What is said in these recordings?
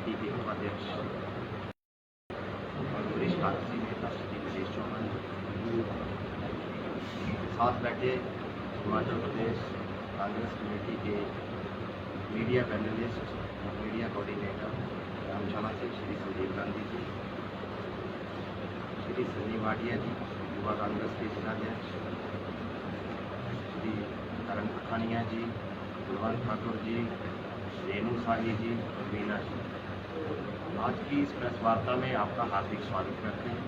Committee के उपाध्यक्ष और वरिष्ठ कांग्रेसी नेता श्री ब्रजेश चौहान, साथ बैठे हिमाचल प्रदेश कांग्रेस कमेटी के मीडिया पैनलिस्ट और मीडिया कोऑर्डिनेटर धर्मशाला से श्री संजीव गांधी जी, श्री सन्नी वाडिया जी युवा कांग्रेस के जिलाध्यक्ष, श्री करण पठानिया जी, कुलवंत ठाकुर जी, रेणु साही जी और मीना जी, आज की इस प्रेस वार्ता में आपका हार्दिक स्वागत करते हैं।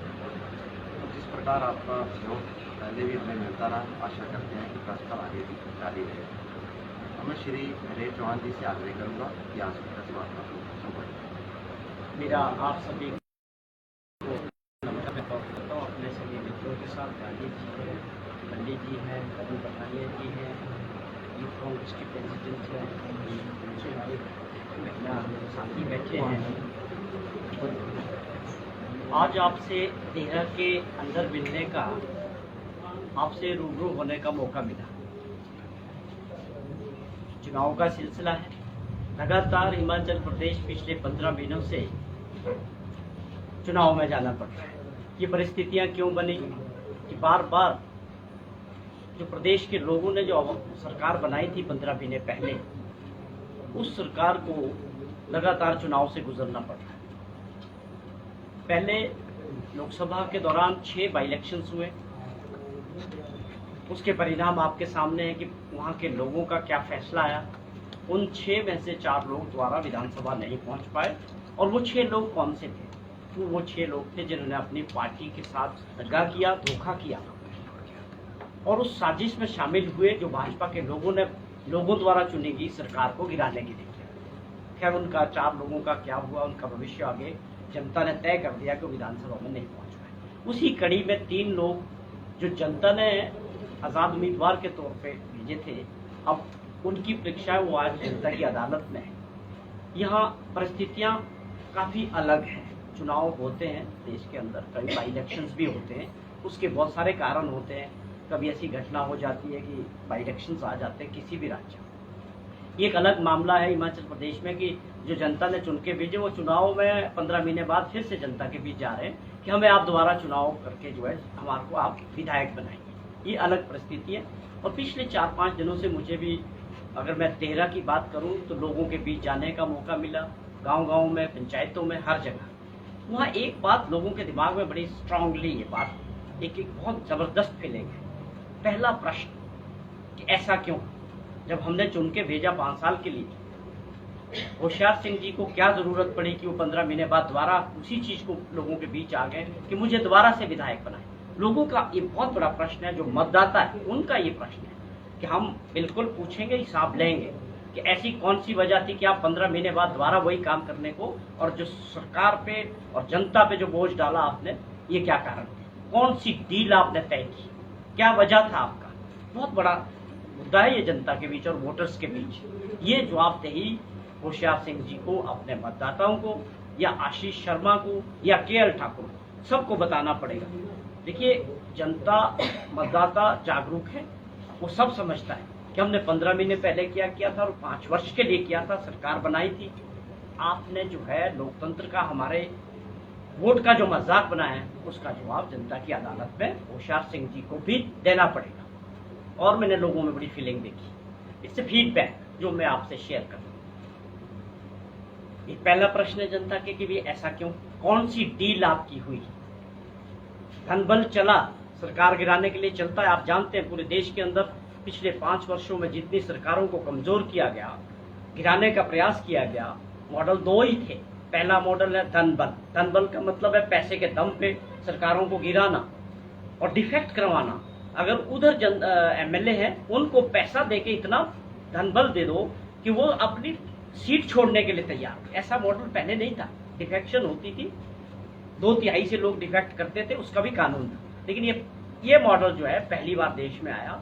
जिस प्रकार आपका सहयोग पहले भी हमें मिलता रहा, आशा करते हैं कि प्रेस पर आगे भी जारी रहेगा। मैं श्री ब्रजेश चौहान जी से आग्रह करूँगा कि आज की प्रेस वार्ता को संबोधित। मेरा आप सभी को नमस्कार करता हूँ। अपने सभी मित्रों के साथ गांधी जी हैं, पंडित जी हैं, करण पठानिया जी हैं, यूथ कांग्रेस के प्रेसिडेंट हैं, उनसे हमारे महिला साथी बैठे हैं। आज आपसे देहरा के अंदर मिलने का, आपसे रूबरू होने का मौका मिला। चुनाव का सिलसिला है, लगातार हिमाचल प्रदेश पिछले 15 महीनों से चुनाव में जाना पड़ रहा है। ये परिस्थितियां क्यों बनी कि बार बार जो प्रदेश के लोगों ने जो सरकार बनाई थी 15 महीने पहले, उस सरकार को लगातार चुनाव से गुजरना पड़ रहा है। पहले लोकसभा के दौरान 6 बाई इलेक्शंस हुए, उसके परिणाम आपके सामने हैं कि वहाँ के लोगों का क्या फैसला आया। उन 6 में से 4 लोग द्वारा विधानसभा नहीं पहुँच पाए। और वो 6 लोग कौन से थे? तो वो 6 लोग थे जिन्होंने अपनी पार्टी के साथ दगा किया, धोखा किया और उस साजिश में शामिल हुए जो भाजपा के लोगों द्वारा चुनी गई सरकार को गिराने के लिए। खैर, उनका 4 लोगों का क्या हुआ, उनका भविष्य आगे जनता ने तय कर दिया कि विधानसभा में नहीं पहुंच पाए। उसी कड़ी में 3 लोग जो जनता ने आज़ाद उम्मीदवार के तौर पे भेजे थे, अब उनकी परीक्षा वो आज जनता की अदालत में है। यहाँ परिस्थितियाँ काफ़ी अलग हैं। चुनाव होते हैं देश के अंदर, कई बाई इलेक्शंस भी होते हैं, उसके बहुत सारे कारण होते हैं। कभी ऐसी घटना हो जाती है कि बाई इलेक्शंस आ जाते हैं किसी भी राज्य में। ये एक अलग मामला है हिमाचल प्रदेश में कि जो जनता ने चुन के भेजे, वो चुनाव में 15 महीने बाद फिर से जनता के बीच जा रहे हैं कि हमें आप दोबारा चुनाव करके जो है हमारे को आप विधायक बनाएंगे। ये अलग परिस्थिति है। और पिछले 4-5 दिनों से मुझे भी, अगर मैं देहरा की बात करूँ तो लोगों के बीच जाने का मौका मिला, गाँव में, पंचायतों में, हर जगह। वहाँ एक बात लोगों के दिमाग में बड़ी स्ट्रांगली, ये बात एक बहुत ज़बरदस्त फीलिंग है। पहला प्रश्न कि ऐसा क्यों? जब हमने चुन के भेजा 5 साल के लिए, होशियार सिंह जी को क्या ज़रूरत पड़ी कि वो 15 महीने बाद दोबारा उसी चीज़ को लोगों के बीच आ गए कि मुझे दोबारा से विधायक बनाए? लोगों का ये बहुत बड़ा प्रश्न है। जो मतदाता है उनका ये प्रश्न है कि हम बिल्कुल पूछेंगे, हिसाब लेंगे कि ऐसी कौन सी वजह थी कि आप 15 महीने बाद दोबारा वही काम करने को, और जो सरकार पे और जनता पे जो बोझ डाला आपने, ये क्या कारण थे? कौन सी डील आपने तय की? क्या वजह था आपका? बहुत बड़ा मुद्दा है ये जनता के बीच और वोटर्स के बीच। ये जवाबदेही होशियार सिंह जी को, अपने मतदाताओं को, या आशीष शर्मा को, या केएल ठाकुर को, सबको बताना पड़ेगा। देखिए, जनता, मतदाता जागरूक है, वो सब समझता है कि हमने 15 महीने पहले क्या किया था और 5 वर्ष के लिए किया था, सरकार बनाई थी। आपने जो है लोकतंत्र का, हमारे वोट का जो मजाक बनाया है, उसका जवाब जनता की अदालत में होशियार सिंह जी को भी देना पड़ेगा। और मैंने लोगों में बड़ी फीलिंग देखी, इससे फीडबैक जो मैं आपसे शेयर करूँ। ये पहला प्रश्न है जनता के कि भी ऐसा क्यों? कौन सी डील आपकी हुई? धनबल चला, सरकार गिराने के लिए चलता है। आप जानते हैं पूरे देश के अंदर पिछले 5 वर्षों में जितनी सरकारों को कमजोर किया गया, गिराने का प्रयास किया गया, मॉडल 2 ही थे। पहला मॉडल है धनबल। धनबल का मतलब है पैसे के दम पे सरकारों को गिराना और डिफेक्ट करवाना। अगर उधर एमएलए हैं, उनको पैसा देके इतना धनबल दे दो कि वो अपनी सीट छोड़ने के लिए तैयार। ऐसा मॉडल पहले नहीं था। डिफेक्शन होती थी, 2/3 से लोग डिफेक्ट करते थे, उसका भी कानून था। लेकिन ये मॉडल जो है पहली बार देश में आया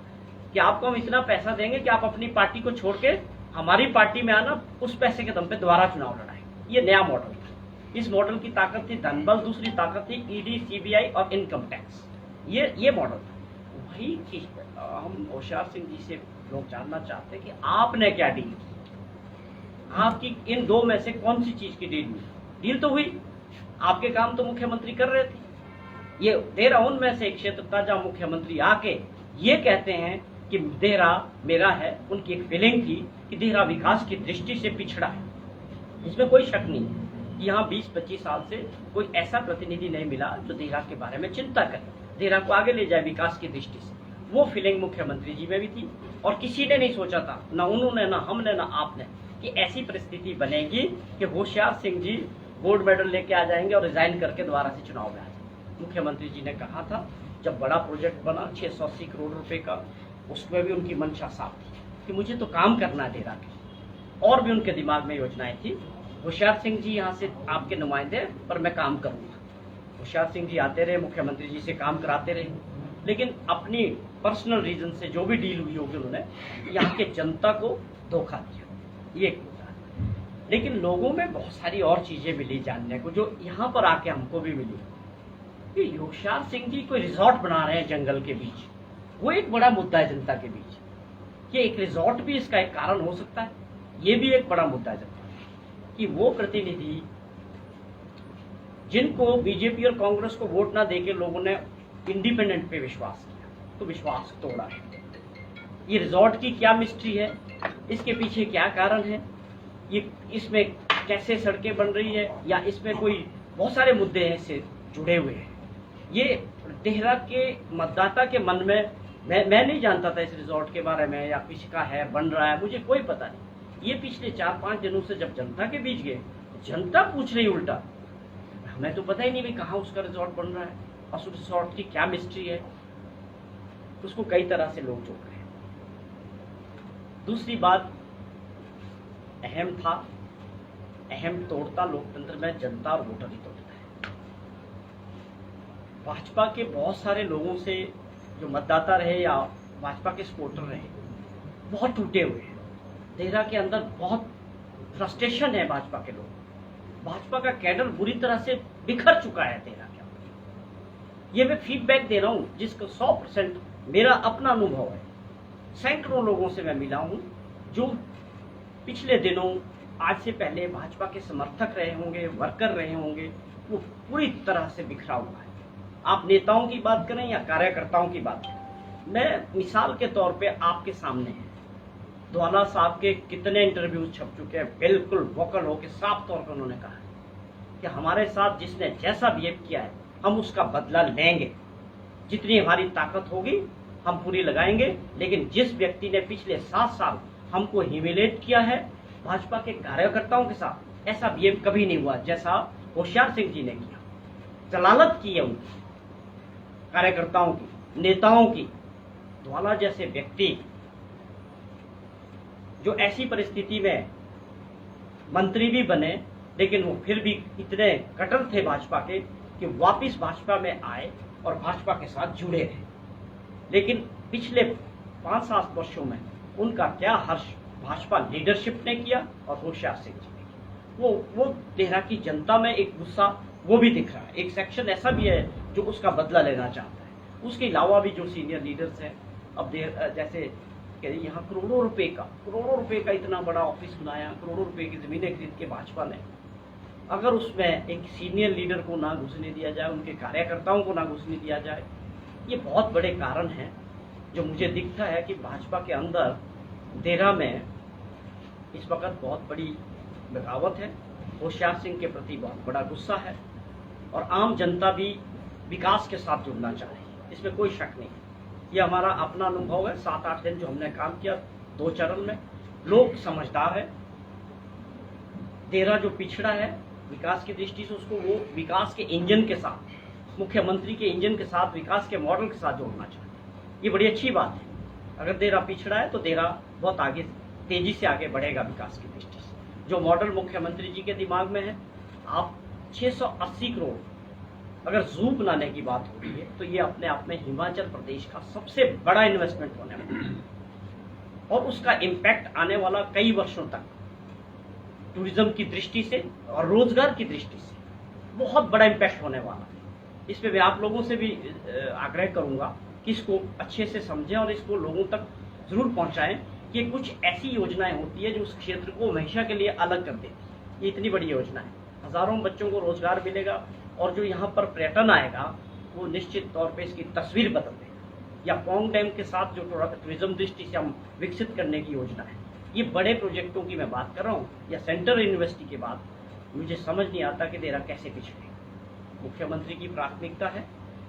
कि आपको हम इतना पैसा देंगे कि आप अपनी पार्टी को छोड़ के हमारी पार्टी में आना, उस पैसे के दम पे दोबारा चुनाव लड़ाएं। ये नया मॉडल था। इस मॉडल की ताकत थी धनबल, दूसरी ताकत थी ईडी, सीबीआई और इनकम टैक्स। ये मॉडल था। वही चीज हम होशियार सिंह जी से लोग जानना चाहते हैं कि आपने क्या डील की। आपकी इन दो में से कौन सी चीज की डील हुई? डील तो हुई, आपके काम तो मुख्यमंत्री कर रहे थे। ये देहरा उनमें से एक क्षेत्र था जहां मुख्यमंत्री आके ये कहते हैं कि देहरा मेरा है। उनकी एक फीलिंग थी कि देहरा विकास की दृष्टि से पिछड़ा है, इसमें कोई शक नहीं है। यहाँ 20-25 साल से कोई ऐसा प्रतिनिधि नहीं मिला जो देहरा के बारे में चिंता करे, देहरा को आगे ले जाए विकास की दृष्टि से। वो फीलिंग मुख्यमंत्री जी में भी थी और किसी ने नहीं सोचा था, ना उन्होंने, ना हमने, ना आपने, कि ऐसी परिस्थिति बनेगी कि होशियार सिंह जी गोल्ड मेडल लेके आ जाएंगे और रिजाइन करके दोबारा से चुनाव में आ जाएंगे। मुख्यमंत्री जी ने कहा था, जब बड़ा प्रोजेक्ट बना 680 करोड़ रुपए का, उसमें भी उनकी मंशा साफ थी कि मुझे तो काम करना है देहरा के। और भी उनके दिमाग में योजनाएं थी। होशियार सिंह जी यहाँ से आपके नुमाइंदे, पर मैं काम करूंगा। होशियार सिंह जी आते रहे, मुख्यमंत्री जी से काम कराते रहे, लेकिन अपनी पर्सनल रीजन से जो भी डील हुई होगी उन्होंने यहाँ के जनता को धोखा दिया, ये एक मुद्दा है। लेकिन लोगों में बहुत सारी और चीजें मिली जानने को, जो यहाँ पर आके हमको भी मिली कि होशियार सिंह जी कोई रिजॉर्ट बना रहे हैं जंगल के बीच। वो एक बड़ा मुद्दा है जनता के बीच। ये एक रिजॉर्ट भी इसका एक कारण हो सकता है, ये भी एक बड़ा मुद्दा है जनता कि वो प्रतिनिधि जिनको बीजेपी और कांग्रेस को वोट ना देके लोगों ने इंडिपेंडेंट पे विश्वास किया, तो विश्वास तोड़ा है। ये रिजॉर्ट की क्या मिस्ट्री है, इसके पीछे क्या कारण है, ये इसमें कैसे सड़कें बन रही है, या इसमें कोई बहुत सारे मुद्दे हैं इससे जुड़े हुए हैं। ये देहरा के मतदाता के मन में, मैं नहीं जानता था इस रिजॉर्ट के बारे में, या किसका है, बन रहा है, मुझे कोई पता नहीं। ये पिछले 4-5 दिनों से जब जनता के बीच गए, जनता पूछ रही उल्टा, हमें तो पता ही नहीं भी कहाँ उसका रिजॉर्ट बन रहा है और उस रिजॉर्ट की क्या मिस्ट्री है। उसको कई तरह से लोग जोड़ रहे हैं। दूसरी बात अहम था, अहम तोड़ता लोकतंत्र में जनता और वोटर ही तोड़ता है। भाजपा के बहुत सारे लोगों से जो मतदाता रहे या भाजपा के सपोर्टर रहे, बहुत टूटे हुए हैं। देहरा के अंदर बहुत फ्रस्ट्रेशन है भाजपा के लोग, भाजपा का कैडर बुरी तरह से बिखर चुका है देहरा के अंदर। ये मैं फीडबैक दे रहा हूँ जिसका 100% मेरा अपना अनुभव है। सैकड़ों लोगों से मैं मिला हूँ जो पिछले दिनों, आज से पहले भाजपा के समर्थक रहे होंगे, वर्कर रहे होंगे, वो पूरी तरह से बिखरा हुआ है। आप नेताओं की बात करें या कार्यकर्ताओं की बात करें, मैं मिसाल के तौर पे आपके सामने है, द्वाला साहब के कितने इंटरव्यूज छप चुके हैं, बिल्कुल वोकल होकर साफ तौर पर उन्होंने कहा कि हमारे साथ जिसने जैसा बिहेव किया है हम उसका बदला लेंगे, जितनी हमारी ताकत होगी हम पूरी लगाएंगे। लेकिन जिस व्यक्ति ने पिछले 7 साल हमको ह्यूमिलेट किया है भाजपा के कार्यकर्ताओं के साथ, ऐसा बिहेव कभी नहीं हुआ जैसा होशियार सिंह जी ने किया। जलालत की है उनकी, कार्यकर्ताओं की, नेताओं की। द्वाला जैसे व्यक्ति जो ऐसी परिस्थिति में मंत्री भी बने, लेकिन वो फिर भी इतने कट्टर थे भाजपा के कि वापस भाजपा में आए और भाजपा के साथ जुड़े रहे। लेकिन पिछले 5-7 वर्षों में उनका क्या हर्ष भाजपा लीडरशिप ने किया और होशियार सिंह जी ने किया। वो देहरा की जनता में एक गुस्सा वो भी दिख रहा है। एक सेक्शन ऐसा भी है जो उसका बदला लेना चाहता है। उसके अलावा भी जो सीनियर लीडर्स हैं, अब जैसे यहाँ करोड़ों रुपए का इतना बड़ा ऑफिस बनाया, करोड़ों रुपए की जमीनें खरीद के भाजपा ने, अगर उसमें एक सीनियर लीडर को ना घुसने दिया जाए, उनके कार्यकर्ताओं को ना घुसने दिया जाए, ये बहुत बड़े कारण हैं जो मुझे दिखता है कि भाजपा के अंदर देहरा में इस वक्त बहुत बड़ी बगावत है। होशियार सिंह के प्रति बहुत बड़ा गुस्सा है और आम जनता भी विकास के साथ जुड़ना चाह रही है, इसमें कोई शक नहीं है। ये हमारा अपना अनुभव है। 7-8 दिन जो हमने काम किया 2 चरण में, लोग समझदार है। देहरा जो पिछड़ा है विकास की दृष्टि से, उसको वो विकास के इंजन के साथ, मुख्यमंत्री के इंजन के साथ, विकास के मॉडल के साथ जोड़ना चाहते हैं। ये बड़ी अच्छी बात है। अगर देहरा पिछड़ा है तो देहरा बहुत आगे, तेजी से आगे बढ़ेगा विकास की दृष्टि से। जो मॉडल मुख्यमंत्री जी के दिमाग में है, आप 680 करोड़ अगर जू बनाने की बात हो रही है तो ये अपने आप में हिमाचल प्रदेश का सबसे बड़ा इन्वेस्टमेंट होने वाला है और उसका इम्पैक्ट आने वाला कई वर्षों तक टूरिज्म की दृष्टि से और रोजगार की दृष्टि से बहुत बड़ा इम्पैक्ट होने वाला है। इस पे मैं आप लोगों से भी आग्रह करूंगा कि इसको अच्छे से समझें और इसको लोगों तक जरूर पहुंचाएं कि कुछ ऐसी योजनाएं होती है जो उस क्षेत्र को हमेशा के लिए अलग कर देती है। ये इतनी बड़ी योजना है, हजारों बच्चों को रोजगार मिलेगा और जो यहाँ पर पर्यटन आएगा वो निश्चित तौर पे इसकी तस्वीर बदल देगा। या पोंग डैम के साथ जो टूरिज्म दृष्टि से हम विकसित करने की योजना है, ये बड़े प्रोजेक्टों की मैं बात कर रहा हूँ। या सेंट्रल यूनिवर्सिटी के बाद मुझे समझ नहीं आता कि देहरा कैसे पिछड़े। मुख्यमंत्री की प्राथमिकता है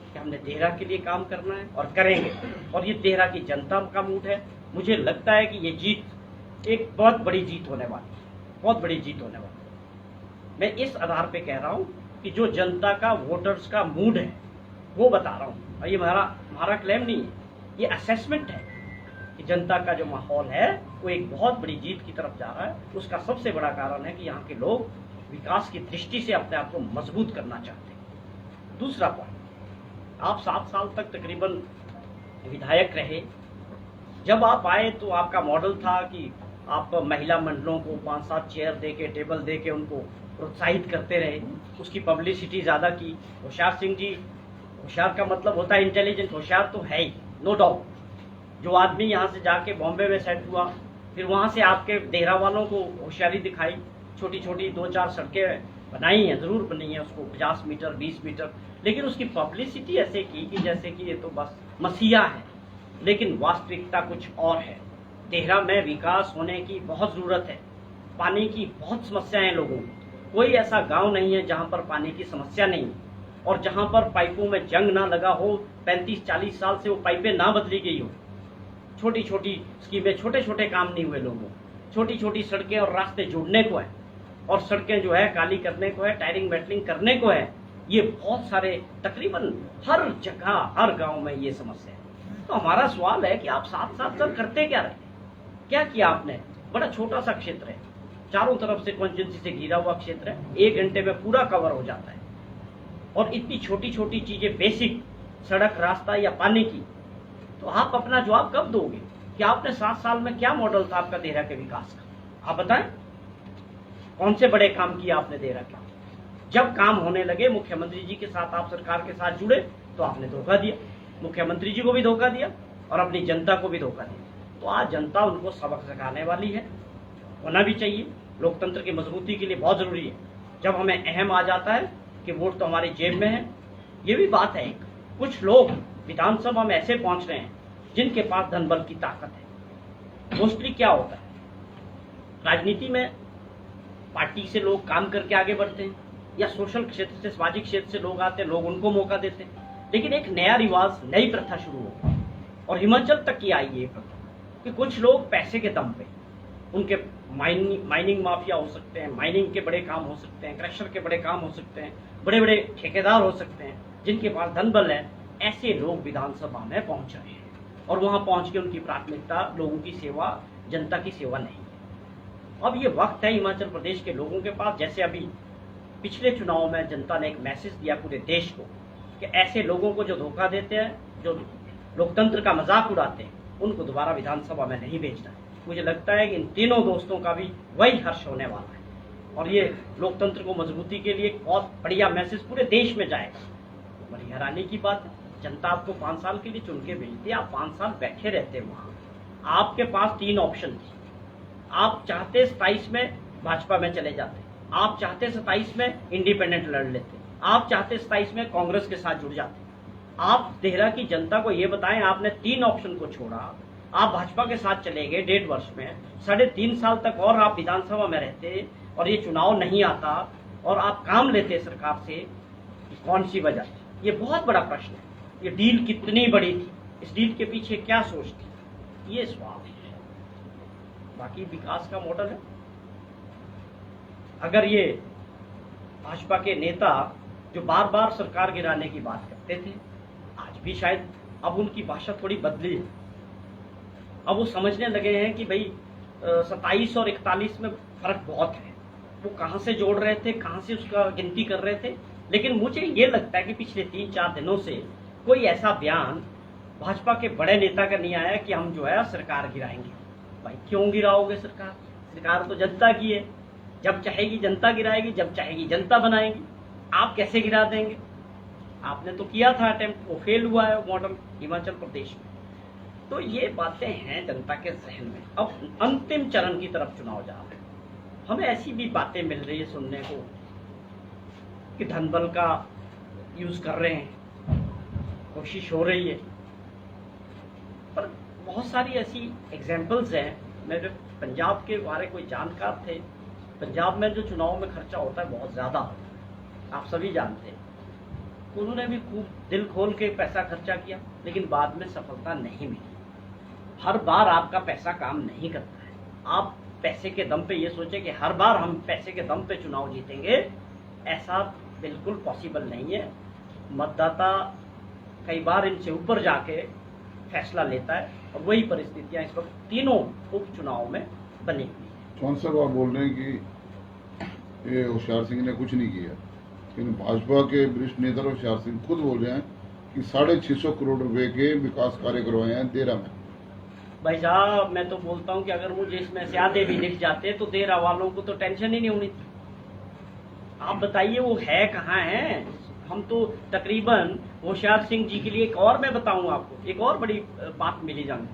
कि हमने देहरा के लिए काम करना है और करेंगे, और ये देहरा की जनता का मूड है। मुझे लगता है कि ये जीत एक बहुत बड़ी जीत होने वाली है, बहुत बड़ी जीत होने वाली है। मैं इस आधार पे कह रहा हूँ कि जो जनता का, वोटर्स का मूड है वो बता रहा हूँ, और ये हमारा क्लेम नहीं है, ये असेसमेंट है कि जनता का जो माहौल है वो एक बहुत बड़ी जीत की तरफ जा रहा है। उसका सबसे बड़ा कारण है कि यहाँ के लोग विकास की दृष्टि से अपने आप को मजबूत करना चाहते हैं। दूसरा पॉइंट, आप 7 साल तक तकरीबन विधायक रहे। जब आप आए तो आपका मॉडल था कि आप महिला मंडलों को 5-7 चेयर दे के, टेबल दे के उनको प्रोत्साहित करते रहे, उसकी पब्लिसिटी ज़्यादा की। होशियार सिंह जी, होशियार का मतलब होता है इंटेलिजेंट, होशियार तो है ही, नो डाउट। जो आदमी यहाँ से जाके बॉम्बे में सेट हुआ, फिर वहाँ से आपके देहरा वालों को होशियारी दिखाई, छोटी छोटी 2-4 सड़कें बनाई हैं, ज़रूर बनी है, उसको 50 मीटर 20 मीटर, लेकिन उसकी पब्लिसिटी ऐसे की कि जैसे कि ये तो बस मसीहा है। लेकिन वास्तविकता कुछ और है। देहरा में विकास होने की बहुत ज़रूरत है। पानी की बहुत समस्याएं हैं लोगों को। कोई ऐसा गांव नहीं है जहां पर पानी की समस्या नहीं है, और जहां पर पाइपों में जंग ना लगा हो, 35-40 साल से वो पाइपें ना बदली गई हो, छोटी छोटी स्कीमें, छोटे छोटे काम नहीं हुए लोगों, छोटी छोटी सड़कें और रास्ते जोड़ने को है, और सड़कें जो है काली करने को है, टायरिंग मेटलिंग करने को है। ये बहुत सारे, तकरीबन हर जगह, हर गांव में ये समस्या है। तो हमारा सवाल है कि आप 7 साल तक करते क्या रहे, क्या किया आपने? बड़ा छोटा सा क्षेत्र है, चारों तरफ से कॉन्स्टिट्यूंसी से घिरा हुआ क्षेत्र है, 1 घंटे में पूरा कवर हो जाता है। और इतनी छोटी छोटी चीजें, बेसिक सड़क, रास्ता या पानी की, तो आप अपना जवाब कब दोगे कि आपने 7 साल में क्या मॉडल था आपका देहरा के विकास का? आप बताएं, कौन से बड़े काम किए आपने देहरा के? जब काम होने लगे, मुख्यमंत्री जी के साथ, आप सरकार के साथ जुड़े, तो आपने धोखा दिया, मुख्यमंत्री जी को भी धोखा दिया और अपनी जनता को भी धोखा दिया। तो आज जनता उनको सबक सिखाने वाली है, होना भी चाहिए। लोकतंत्र की मजबूती के लिए बहुत जरूरी है। जब हमें अहम आ जाता है कि वोट तो हमारी जेब में है, ये भी बात है। कुछ लोग विधानसभा में ऐसे पहुंच रहे हैं जिनके पास धन बल की ताकत है। मोस्टली क्या होता है, राजनीति में पार्टी से लोग काम करके आगे बढ़ते हैं, या सोशल क्षेत्र से, सामाजिक क्षेत्र से लोग आते हैं, लोग उनको मौका देते हैं। लेकिन एक नया रिवाज, नई प्रथा शुरू हो, और हिमाचल तक की आई है ये प्रथा कि कुछ लोग पैसे के दम पे, उनके माइनिंग माफिया हो सकते हैं, माइनिंग के बड़े काम हो सकते हैं, क्रशर के बड़े काम हो सकते हैं, बड़े बड़े ठेकेदार हो सकते हैं, जिनके पास धन बल है, ऐसे लोग विधानसभा में पहुंच रहे हैं। और वहां पहुंच के उनकी प्राथमिकता लोगों की सेवा, जनता की सेवा नहीं है। अब ये वक्त है हिमाचल प्रदेश के लोगों के पास, जैसे अभी पिछले चुनाव में जनता ने एक मैसेज दिया पूरे देश को कि ऐसे लोगों को जो धोखा देते हैं, जो लोकतंत्र का मजाक उड़ाते हैं, उनको दोबारा विधानसभा में नहीं भेजना है। मुझे लगता है कि इन तीनों दोस्तों का भी वही हर्ष होने वाला है, और ये लोकतंत्र को मजबूती के लिए बहुत बढ़िया मैसेज पूरे देश में जाएगा। बड़ी हैरानी की बात है, जनता आपको 5 साल के लिए चुन के भेजती है, आप 5 साल बैठे रहते वहां। आपके पास 3 ऑप्शन थे। आप चाहते 27 में भाजपा में चले जाते, आप चाहते 27 में इंडिपेंडेंट लड़ लेते, आप चाहते 27 में कांग्रेस के साथ जुड़ जाते। आप देहरा की जनता को ये बताएं, आपने 3 ऑप्शन को छोड़ा, आप भाजपा के साथ चले गए 1.5 वर्ष में, 3.5 साल तक और आप विधानसभा में रहते, और ये चुनाव नहीं आता, और आप काम लेते सरकार से। कौन सी वजह? ये बहुत बड़ा प्रश्न है। ये डील कितनी बड़ी थी, इस डील के पीछे क्या सोच थी, ये सवाल है। बाकी विकास का मॉडल है। अगर ये भाजपा के नेता जो बार बार सरकार गिराने की बात करते थे, आज भी शायद अब उनकी भाषा थोड़ी बदली है। अब वो समझने लगे हैं कि भाई 27 और 41 में फर्क बहुत है। वो कहाँ से जोड़ रहे थे, कहाँ से उसका गिनती कर रहे थे। लेकिन मुझे ये लगता है कि पिछले 3-4 दिनों से कोई ऐसा बयान भाजपा के बड़े नेता का नहीं आया कि हम जो है सरकार गिराएंगे। भाई क्यों गिराओगे सरकार? सरकार तो जनता की है, जब चाहेगी जनता गिराएगी, जब चाहेगी जनता बनाएगी। आप कैसे गिरा देंगे? आपने तो किया था अटेम्प्ट, वो फेल हुआ है मॉडल हिमाचल प्रदेश में। तो ये बातें हैं जनता के जहन में। अब अंतिम चरण की तरफ चुनाव जा रहे हैं, हमें ऐसी भी बातें मिल रही है सुनने को कि धनबल का यूज कर रहे हैं, कोशिश हो रही है, पर बहुत सारी ऐसी एग्जाम्पल्स हैं। मेरे पंजाब के बारे कोई जानकार थे, पंजाब में जो चुनाव में खर्चा होता है बहुत ज़्यादा होता है, आप सभी जानते हैं। उन्होंने भी खूब दिल खोल के पैसा खर्चा किया, लेकिन बाद में सफलता नहीं मिली। हर बार आपका पैसा काम नहीं करता है। आप पैसे के दम पे ये सोचें कि हर बार हम पैसे के दम पे चुनाव जीतेंगे, ऐसा बिल्कुल पॉसिबल नहीं है। मतदाता कई बार इनसे ऊपर जाके फैसला लेता है, और वही परिस्थितियां इस वक्त तीनों उपचुनाव में बनी हुई है। चौहान साहब, आप बोल रहे हैं कि ये होशियार सिंह ने कुछ नहीं किया, लेकिन भाजपा के वरिष्ठ नेता होशियार सिंह खुद बोल रहे हैं कि 650 करोड़ रुपए के विकास कार्य करवाए हैं देरा में। भाई साहब, मैं तो बोलता हूँ कि अगर मुझे इसमें से आधे भी दिख जाते तो देरा वालों को तो टेंशन ही नहीं होनी थी। आप बताइए वो है कहाँ है? हम तो तकरीबन होशियार सिंह जी के लिए एक और मैं बताऊं आपको, एक और बड़ी बात मिली जाने,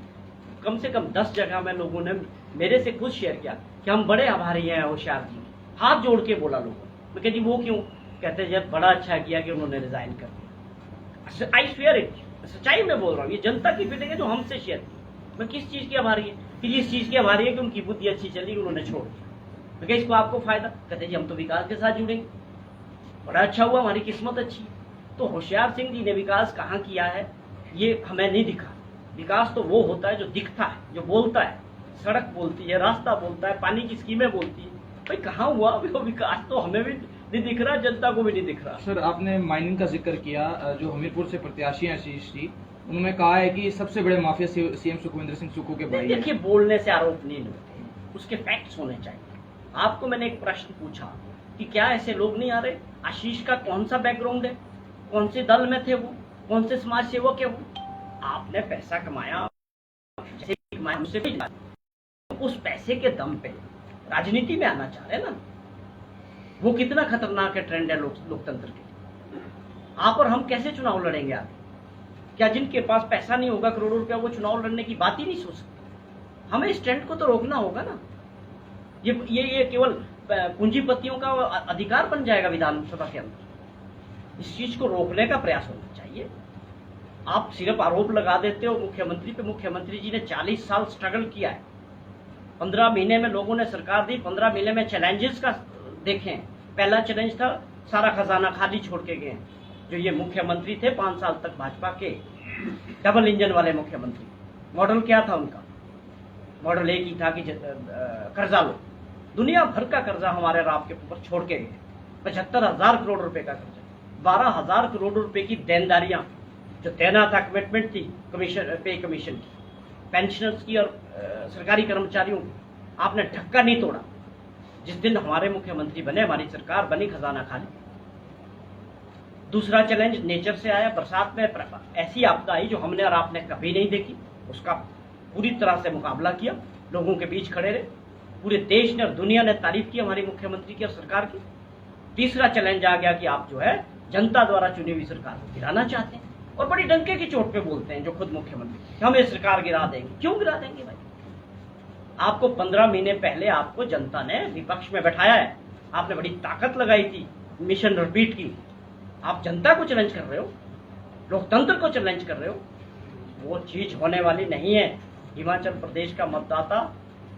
कम से कम 10 जगह में लोगों ने मेरे से खुद शेयर किया कि हम बड़े आभारी हैं होशियार जी, हाथ जोड़ के बोला लोगों। मैं कहती वो क्यों? कहते जब बड़ा अच्छा किया कि उन्होंने रिजाइन कर दिया। आई स्वेयर इट, सच्चाई में बोल रहा हूँ, ये जनता की फीलिंग है जो हमसे शेयर की। मैं किस चीज की आभारी है? फिर इस चीज की आभारी है कि उनकी बुद्धि अच्छी चली, उन्होंने छोड़ दिया। मैं कहा इसको आपको फायदा? कहते जी हम तो विकास के साथ जुड़ेंगे, बड़ा अच्छा हुआ, हमारी किस्मत अच्छी। तो होशियार सिंह जी ने विकास कहाँ किया है ये हमें नहीं दिखा। विकास तो वो होता है जो दिखता है, जो बोलता है। सड़क बोलती है, रास्ता बोलता है, पानी की स्कीमें बोलती है। भाई कहाँ हुआ वो विकास? तो हमें भी नहीं दिख रहा, जनता को भी नहीं दिख रहा। सर, आपने माइनिंग का जिक्र किया, जो हमीरपुर से प्रत्याशी हैं आशीष जी, उन्होंने कहा है कि सबसे बड़े माफिया सीएम सुखविंदर सिंह सुक्खू के भाई हैं। देखिए, बोलने से आरोप नहीं होते, उसके फैक्ट्स होने चाहिए। आपको मैंने एक प्रश्न पूछा कि क्या ऐसे लोग नहीं आ रहे? आशीष का कौन सा बैकग्राउंड है, कौन से दल में थे वो, कौन से समाज सेवक है वो? आपने पैसा कमाया, जैसे कमाया हमसे भी, उस पैसे के दम पे राजनीति में आना चाह रहे ना, वो कितना खतरनाक है ट्रेंड है लोकतंत्र के। आप और हम कैसे चुनाव लड़ेंगे आगे? क्या जिनके पास पैसा नहीं होगा करोड़ों रुपया, वो चुनाव लड़ने की बात ही नहीं सोच सकते? हमें इस ट्रेंड को तो रोकना होगा ना। ये केवल पूंजीपतियों का अधिकार बन जाएगा विधानसभा के अंदर। इस चीज को रोकने का प्रयास होना चाहिए। आप सिर्फ आरोप लगा देते हो मुख्यमंत्री पे। मुख्यमंत्री जी ने 40 साल स्ट्रगल किया है। 15 महीने में लोगों ने सरकार दी, 15 महीने में चैलेंजेस का देखें। पहला चैलेंज था सारा खजाना खाली छोड़ के गए जो ये मुख्यमंत्री थे 5 साल तक भाजपा के डबल इंजन वाले मुख्यमंत्री। मॉडल क्या था उनका? मॉडल एक ही था कि कर्जा लो, दुनिया भर का कर्जा हमारे और आपके ऊपर छोड़ के गए। 75,000 करोड़ रुपए का कर्जा, 12,000 करोड़ रुपए की देनदारियां जो देना था, कमिटमेंट थी कमीशन, पे कमीशन की, पेंशनर्स की और सरकारी कर्मचारियों की, आपने ढक्का नहीं तोड़ा। जिस दिन हमारे मुख्यमंत्री बने, हमारी सरकार बनी, खजाना खाली। दूसरा चैलेंज नेचर से आया। बरसात में ऐसी आपदा आई जो हमने और आपने कभी नहीं देखी, उसका पूरी तरह से मुकाबला किया, लोगों के बीच खड़े रहे। पूरे देश ने और दुनिया ने तारीफ की हमारी मुख्यमंत्री की और सरकार की। तीसरा चैलेंज आ गया कि आप जो है जनता द्वारा चुनी हुई सरकार को गिराना चाहते हैं, और बड़ी डंके की चोट पे बोलते हैं जो खुद मुख्यमंत्री, हम ये सरकार गिरा देंगे। क्यों गिरा देंगे भाई? आपको 15 महीने पहले आपको जनता ने विपक्ष में बैठाया है, आपने बड़ी ताकत लगाई थी, मिशन रिपीट की। आप जनता को चैलेंज कर रहे हो, लोकतंत्र को चैलेंज कर रहे हो, वो चीज होने वाली नहीं है। हिमाचल प्रदेश का मतदाता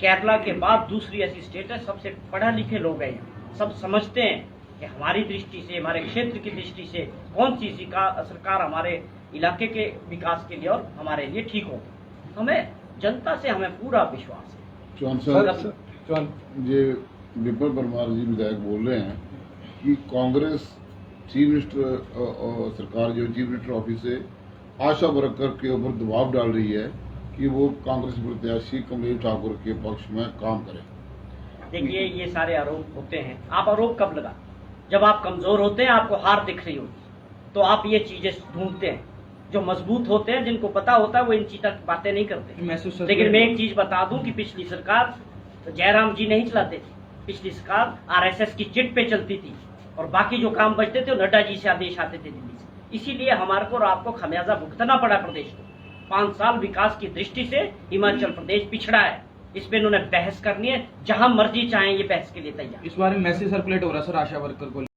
केरला के बाद दूसरी ऐसी स्टेट है, सबसे पढ़े लिखे लोग हैं, सब समझते हैं कि हमारी दृष्टि से, हमारे क्षेत्र की दृष्टि से कौन सी सरकार हमारे इलाके के विकास के लिए और हमारे लिए ठीक होगी। हमें जनता से हमें पूरा विश्वास है। चौहान साहब, ये विपिन परमार जी विधायक बोल रहे हैं कि कांग्रेस चीफ मिनिस्टर सरकार जो चीफ मिनिस्टर ऑफिस से आशा वर्कर के ऊपर दबाव डाल रही है कि वो कांग्रेस प्रत्याशी कमलेश ठाकुर के पक्ष में काम करें। देखिए, ये सारे आरोप होते हैं। आप आरोप कब लगा? जब आप कमजोर होते हैं, आपको हार दिख रही होती, तो आप ये चीजें ढूंढते हैं। जो मजबूत होते हैं, जिनको पता होता है, वो इन चीजों की बातें नहीं करते। लेकिन मैं एक चीज बता दूं कि पिछली सरकार जयराम जी नहीं चलाते थे, पिछली सरकार आरएसएस की चिट पे चलती थी, और बाकी जो काम बचते थे वो नड्डा जी से आदेश आते थे दिल्ली से। इसीलिए हमारे को और आपको खमियाजा भुगतना पड़ा प्रदेश को। 5 साल विकास की दृष्टि से हिमाचल प्रदेश पिछड़ा है। इस पे इन्होंने बहस करनी है, जहां मर्जी चाहें ये बहस के लिए तैयार। इस बारे में मैसेज सर्कुलेट हो रहा है सर आशा वर्कर को